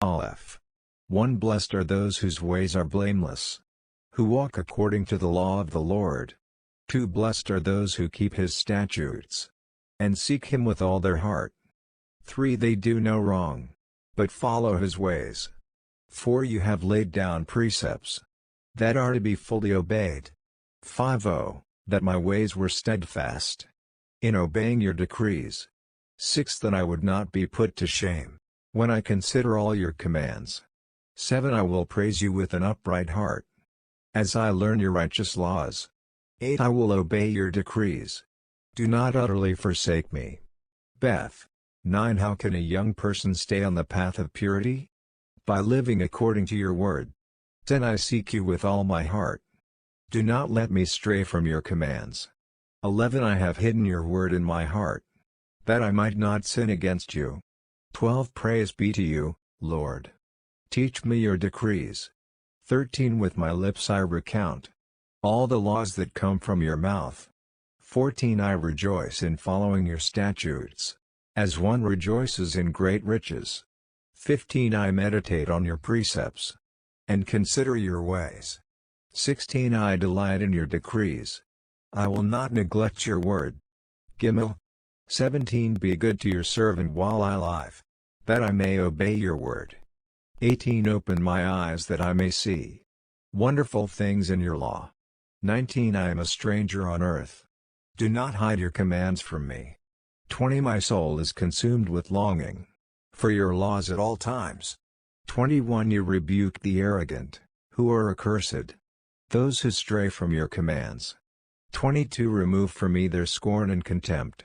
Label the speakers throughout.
Speaker 1: Aleph. 1 Blessed are those whose ways are blameless, who walk according to the law of the Lord. 2 Blessed are those who keep his statutes, and seek him with all their heart. 3 They do no wrong, but follow his ways. 4 You have laid down precepts that are to be fully obeyed. 5 Oh, that my ways were steadfast in obeying your decrees. 6 That I would not be put to shame when I consider all your commands. 7 I will praise you with an upright heart, as I learn your righteous laws. 8 I will obey your decrees. Do not utterly forsake me. Beth. 9 How can a young person stay on the path of purity? By living according to your word. 10 I seek you with all my heart. Do not let me stray from your commands. 11 I have hidden your word in my heart, that I might not sin against you. 12 Praise be to you, Lord. Teach me your decrees. 13 With my lips I recount all the laws that come from your mouth. 14 I rejoice in following your statutes, as one rejoices in great riches. 15 I meditate on your precepts, and consider your ways. 16 I delight in your decrees. I will not neglect your word. Gimel. 17 Be good to your servant while I live, that I may obey your word. 18 Open my eyes that I may see wonderful things in your law. 19 I am a stranger on earth. Do not hide your commands from me. 20 My soul is consumed with longing for your laws at all times. 21 You rebuke the arrogant, who are accursed, those who stray from your commands. 22 Remove from me their scorn and contempt,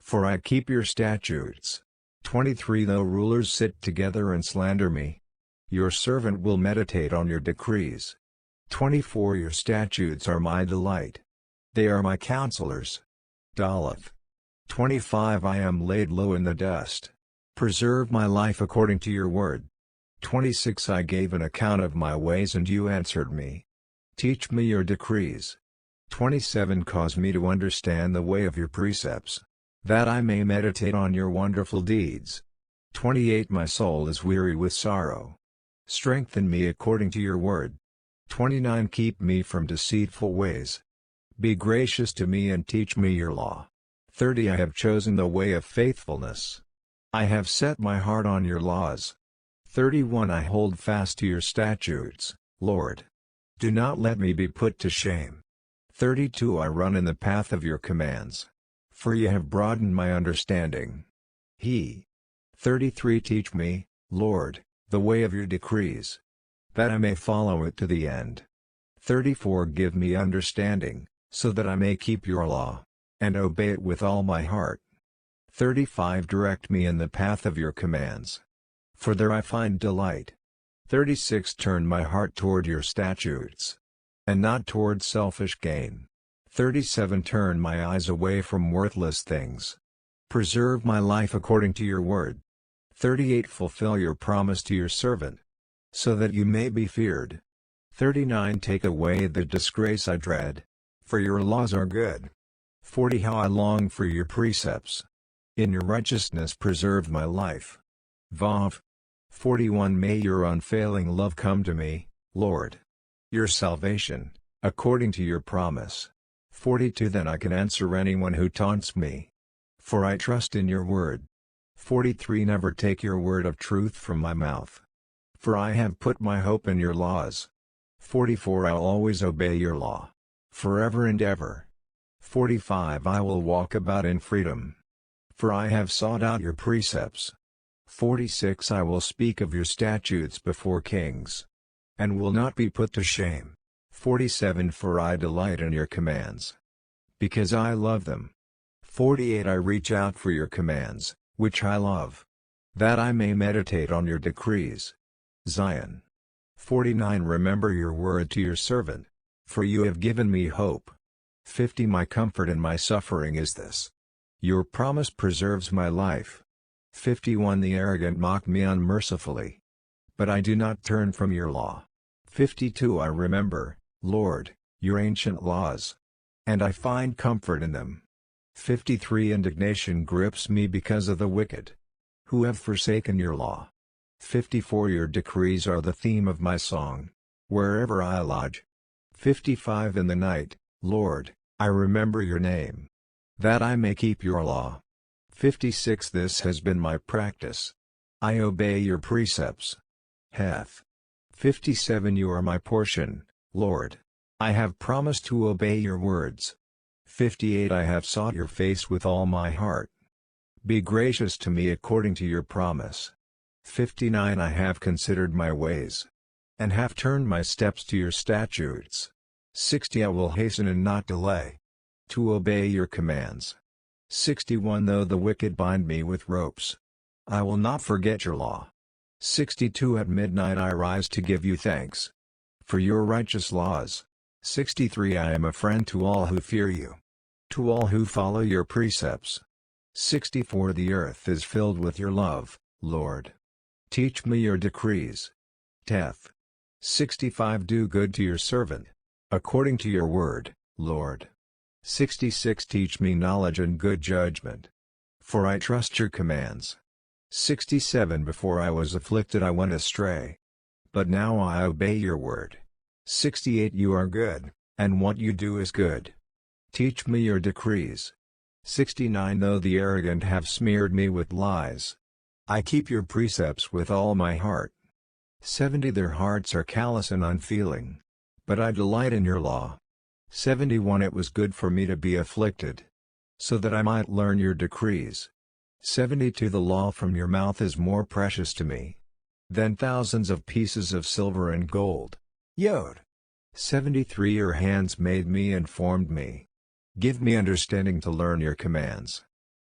Speaker 1: for I keep your statutes. 23 Though rulers sit together and slander me, your servant will meditate on your decrees. 24 Your statutes are my delight. They are my counselors. Daleth. 25 I am laid low in the dust. Preserve my life according to your word. 26 I gave an account of my ways and you answered me. Teach me your decrees. 27 Cause me to understand the way of your precepts, that I may meditate on your wonderful deeds. 28 My soul is weary with sorrow. Strengthen me according to your word. 29 Keep me from deceitful ways. Be gracious to me and teach me your law. 30 I have chosen the way of faithfulness. I have set my heart on your laws. 31 I hold fast to your statutes, Lord. Do not let me be put to shame. 32 I run in the path of your commands, for you have broadened my understanding. 33 Teach me, Lord, the way of your decrees, that I may follow it to the end. 34 Give me understanding, so that I may keep your law, and obey it with all my heart. 35 Direct me in the path of your commands, for there I find delight. 36 Turn my heart toward your statutes, and not toward selfish gain. 37 Turn my eyes away from worthless things. Preserve my life according to your word. 38 Fulfill your promise to your servant, so that you may be feared. 39 Take away the disgrace I dread, for your laws are good. 40 How I long for your precepts. In your righteousness preserve my life. Vav. 41 May your unfailing love come to me, Lord. Your salvation, according to your promise. 42 Then I can answer anyone who taunts me, for I trust in your word. 43 Never take your word of truth from my mouth, for I have put my hope in your laws. 44 I'll always obey your law, forever and ever. 45 I will walk about in freedom, for I have sought out your precepts. 46 I will speak of your statutes before kings, and will not be put to shame. 47 For I delight in your commands, because I love them. 48 I reach out for your commands, which I love, that I may meditate on your decrees. Zion. 49 Remember your word to your servant, for you have given me hope. 50 My comfort in my suffering is this: your promise preserves my life. 51 The arrogant mock me unmercifully, but I do not turn from your law. 52 I remember, Lord, your ancient laws, and I find comfort in them. 53 Indignation grips me because of the wicked, who have forsaken your law. 54 Your decrees are the theme of my song, wherever I lodge. 55 In the night, Lord, I remember your name, that I may keep your law. 56 This has been my practice. I obey your precepts. Heth. 57 You are my portion, Lord. I have promised to obey your words. 58 I have sought your face with all my heart. Be gracious to me according to your promise. 59 I have considered my ways, and have turned my steps to your statutes. 60 I will hasten and not delay, to obey your commands. 61 Though the wicked bind me with ropes, I will not forget your law. 62 At midnight I rise to give you thanks for your righteous laws. 63 I am a friend to all who fear you, to all who follow your precepts. 64 The earth is filled with your love, Lord. Teach me your decrees. Teth. 65 Do good to your servant, according to your word, Lord. 66 Teach me knowledge and good judgment, for I trust your commands. 67 Before I was afflicted I went astray, but now I obey your word. 68 You are good, and what you do is good. Teach me your decrees. 69 Though the arrogant have smeared me with lies, I keep your precepts with all my heart. 70 Their hearts are callous and unfeeling, but I delight in your law. 71 It was good for me to be afflicted, so that I might learn your decrees. 72 The law from your mouth is more precious to me than thousands of pieces of silver and gold. Yod. 73 Your hands made me and formed me. Give me understanding to learn your commands.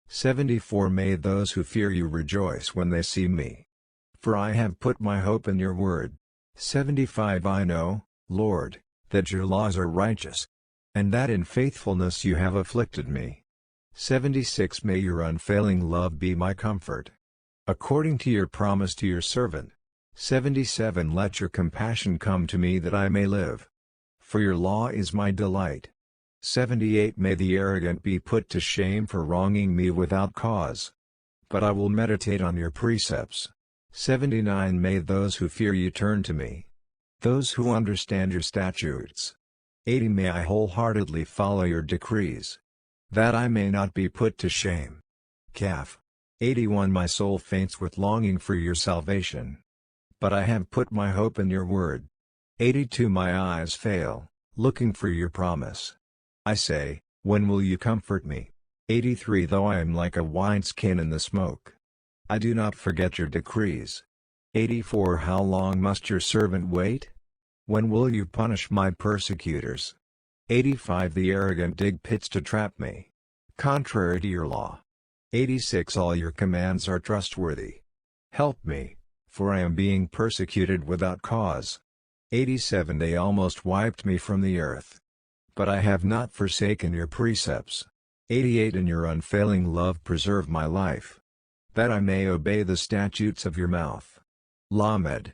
Speaker 1: 74 May those who fear you rejoice when they see me, for I have put my hope in your word. 75 I know, Lord, that your laws are righteous, and that in faithfulness you have afflicted me. 76 May your unfailing love be my comfort, according to your promise to your servant. 77 Let your compassion come to me that I may live, for your law is my delight. 78 May the arrogant be put to shame for wronging me without cause, but I will meditate on your precepts. 79 May those who fear you turn to me, those who understand your statutes. 80 May I wholeheartedly follow your decrees, that I may not be put to shame. Kaf. 81 My soul faints with longing for your salvation, but I have put my hope in your word. 82 My eyes fail, looking for your promise. I say, when will you comfort me? 83 Though I am like a wineskin in the smoke, I do not forget your decrees. 84 How long must your servant wait? When will you punish my persecutors? 85 The arrogant dig pits to trap me, contrary to your law. 86 All your commands are trustworthy. Help me, for I am being persecuted without cause. 87 They almost wiped me from the earth, but I have not forsaken your precepts. 88 In your unfailing love preserve my life, that I may obey the statutes of your mouth. Lamed.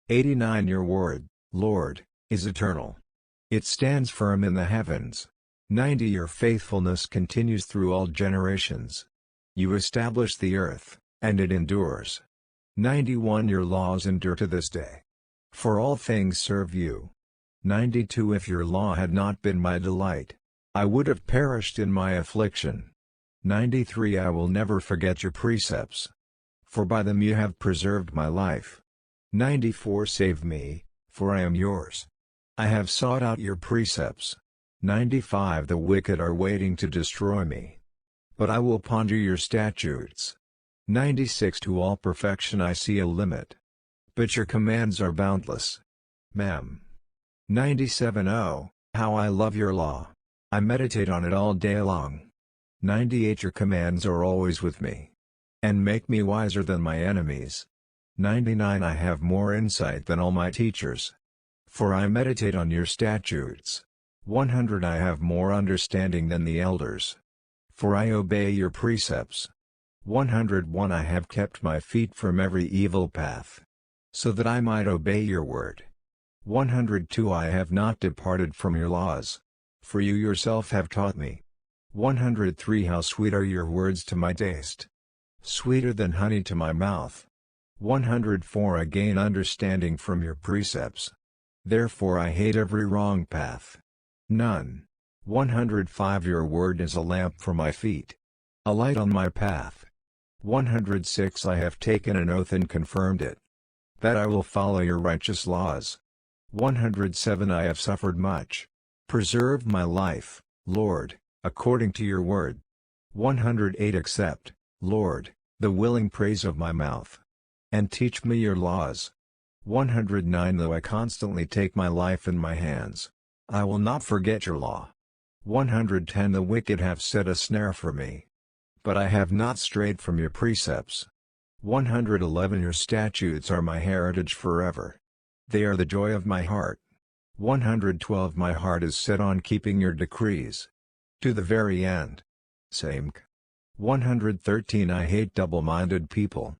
Speaker 1: 89 Your word, Lord, is eternal. It stands firm in the heavens. 90 Your faithfulness continues through all generations. You establish the earth, and it endures. 91 Your laws endure to this day, for all things serve you. 92 If your law had not been my delight, I would have perished in my affliction. 93 I will never forget your precepts, for by them you have preserved my life. 94 Save me, for I am yours. I have sought out your precepts. 95 The wicked are waiting to destroy me, but I will ponder your statutes. 96 To all perfection I see a limit, but your commands are boundless. Mem. 97 Oh, how I love your law! I meditate on it all day long. 98 Your commands are always with me, and make me wiser than my enemies. 99 I have more insight than all my teachers, for I meditate on your statutes. 100 I have more understanding than the elders, for I obey your precepts. 101 I have kept my feet from every evil path, so that I might obey your word. 102 I have not departed from your laws, for you yourself have taught me. 103 How sweet are your words to my taste! Sweeter than honey to my mouth. 104 I gain understanding from your precepts. Therefore I hate every wrong path. None. 105 Your word is a lamp for my feet, a light on my path. 106 I have taken an oath and confirmed it, that I will follow your righteous laws. 107 I have suffered much. Preserve my life, Lord, according to your word. 108 Accept, Lord, the willing praise of my mouth, and teach me your laws. 109 Though I constantly take my life in my hands, I will not forget your law. 110 The wicked have set a snare for me, but I have not strayed from your precepts. 111 Your statutes are my heritage forever. They are the joy of my heart. 112 My heart is set on keeping your decrees, to the very end. Samk. 113 I hate double-minded people,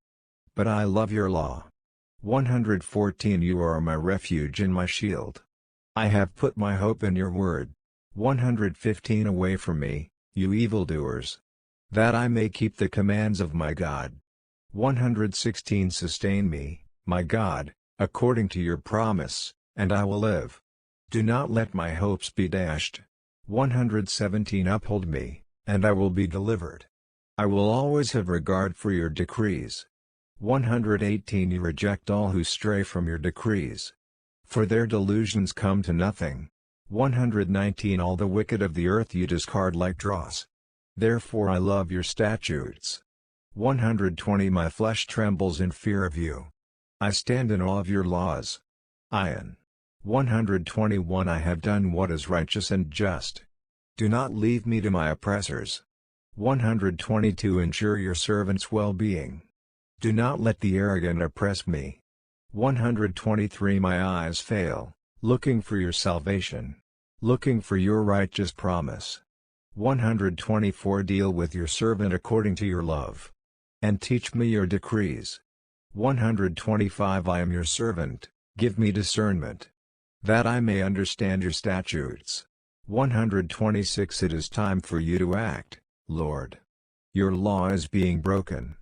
Speaker 1: but I love your law. 114 You are my refuge and my shield. I have put my hope in your word. 115 Away from me, you evildoers, that I may keep the commands of my God. 116 Sustain me, my God, according to your promise, and I will live. Do not let my hopes be dashed. 117 Uphold me, and I will be delivered. I will always have regard for your decrees. 118 You reject all who stray from your decrees, for their delusions come to nothing. 119 All the wicked of the earth you discard like dross. Therefore I love your statutes. 120 My flesh trembles in fear of you. I stand in awe of your laws. Ion. 121 I have done what is righteous and just. Do not leave me to my oppressors. 122 Ensure your servant's well-being. Do not let the arrogant oppress me. 123 My eyes fail, looking for your salvation, looking for your righteous promise. 124 Deal with your servant according to your love, and teach me your decrees. 125 I am your servant, give me discernment, that I may understand your statutes. 126 It is time for you to act, Lord. Your law is being broken.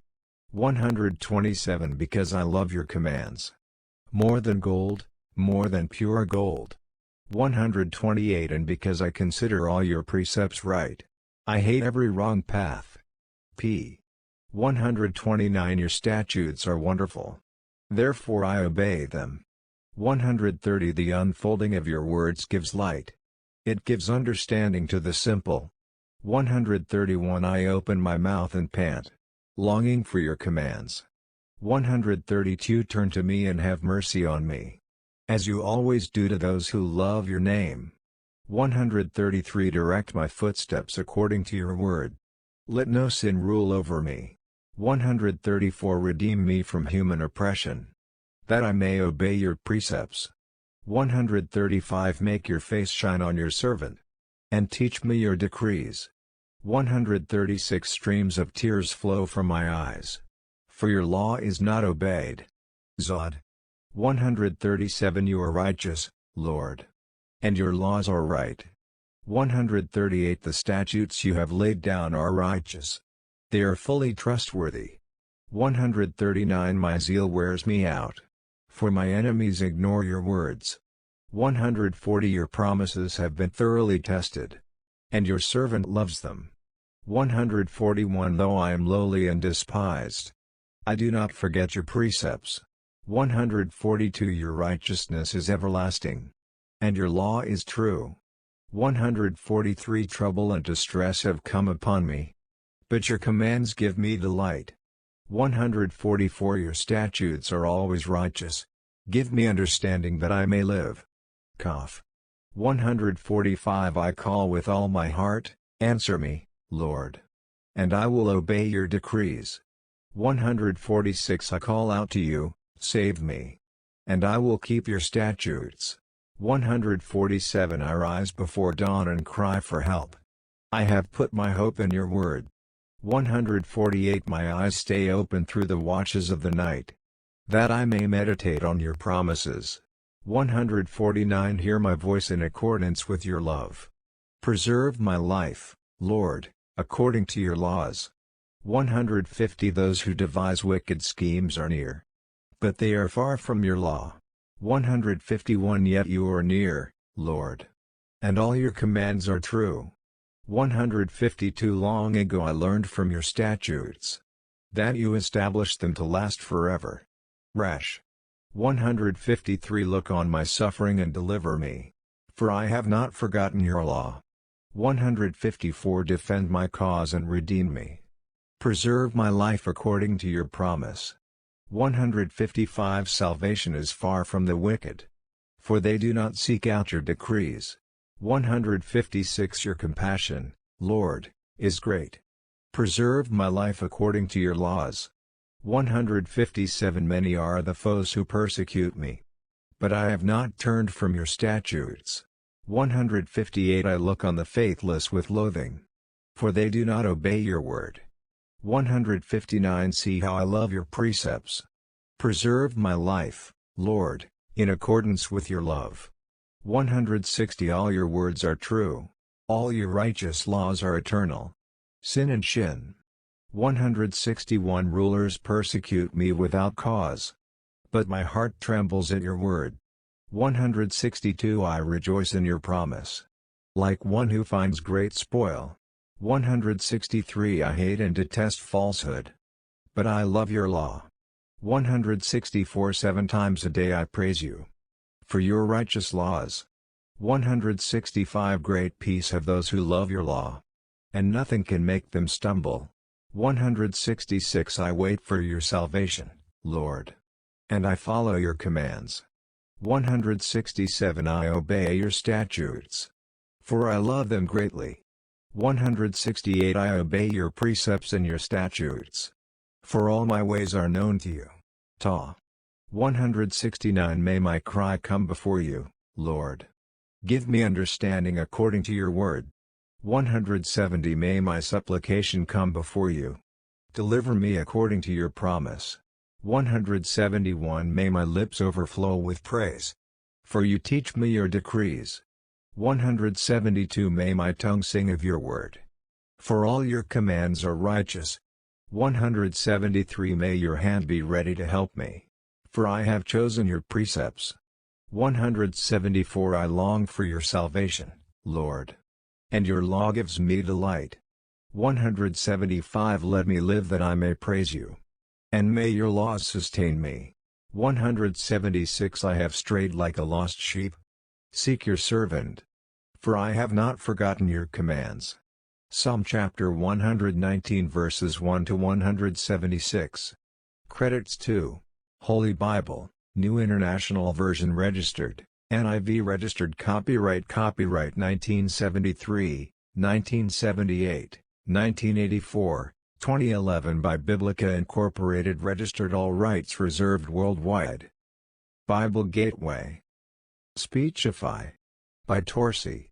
Speaker 1: 127 Because I love your commands, more than gold, more than pure gold. 128 And because I consider all your precepts right, I hate every wrong path. P. 129 Your statutes are wonderful, therefore I obey them. 130 The unfolding of your words gives light. It gives understanding to the simple. 131 I open my mouth and pant, longing for your commands. 132 Turn to me and have mercy on me, as you always do to those who love your name. 133 Direct my footsteps according to your word. Let no sin rule over me. 134 Redeem me from human oppression, that I may obey your precepts. 135 Make your face shine on your servant, and teach me your decrees. 136 Streams of tears flow from my eyes, for your law is not obeyed. Zod. 137 You are righteous, Lord, and your laws are right. 138 The statutes you have laid down are righteous. They are fully trustworthy. 139 My zeal wears me out, for my enemies ignore your words. 140 Your promises have been thoroughly tested, and your servant loves them. 141 Though I am lowly and despised, I do not forget your precepts. 142 Your righteousness is everlasting, and your law is true. 143 Trouble and distress have come upon me, but your commands give me delight. 144 Your statutes are always righteous. Give me understanding that I may live. Kaf. 145 I call with all my heart, answer me, Lord, and I will obey your decrees. 146 I call out to you, save me, and I will keep your statutes. 147 I rise before dawn and cry for help. I have put my hope in your word. 148 My eyes stay open through the watches of the night, that I may meditate on your promises. 149 Hear my voice in accordance with your love. Preserve my life, Lord, according to your laws. 150 Those who devise wicked schemes are near, but they are far from your law. 151 Yet you are near, Lord. And all your commands are true. 152 Long ago I learned from your statutes, that you established them to last forever. Resh. 153 Look on my suffering and deliver me, for I have not forgotten your law. 154 Defend my cause and redeem me. Preserve my life according to your promise. 155 Salvation is far from the wicked, for they do not seek out your decrees. 156 Your compassion, Lord, is great. Preserve my life according to your laws. 157 Many are the foes who persecute me, but I have not turned from your statutes. 158 I look on the faithless with loathing, for they do not obey your word. 159 See how I love your precepts. Preserve my life, Lord, in accordance with your love. 160 All your words are true. All your righteous laws are eternal. Sin and Shin. 161 Rulers persecute me without cause, but my heart trembles at your word. 162 I rejoice in your promise, like one who finds great spoil. 163 I hate and detest falsehood, but I love your law. 164 7 times a day I praise you for your righteous laws. 165 Great peace have those who love your law, and nothing can make them stumble. 166 I wait for your salvation, Lord, and I follow your commands. 167 I obey your statutes, for I love them greatly. 168 I obey your precepts and your statutes, for all my ways are known to you. Ta. 169 May my cry come before you, Lord. Give me understanding according to your word. 170 May my supplication come before you. Deliver me according to your promise. 171 May my lips overflow with praise, for you teach me your decrees. 172 May my tongue sing of your word, for all your commands are righteous. 173 May your hand be ready to help me, for I have chosen your precepts. 174 I long for your salvation, Lord, and your law gives me delight. 175 Let me live that I may praise you, and may your laws sustain me. 176 I have strayed like a lost sheep. Seek your servant, for I have not forgotten your commands. Psalm chapter 119 verses 1 to 176. Credits to Holy Bible, New International Version registered, NIV registered copyright 1973, 1978, 1984, 2011 by Biblica Incorporated registered all rights reserved worldwide. Bible Gateway. Speechify. By Torsi.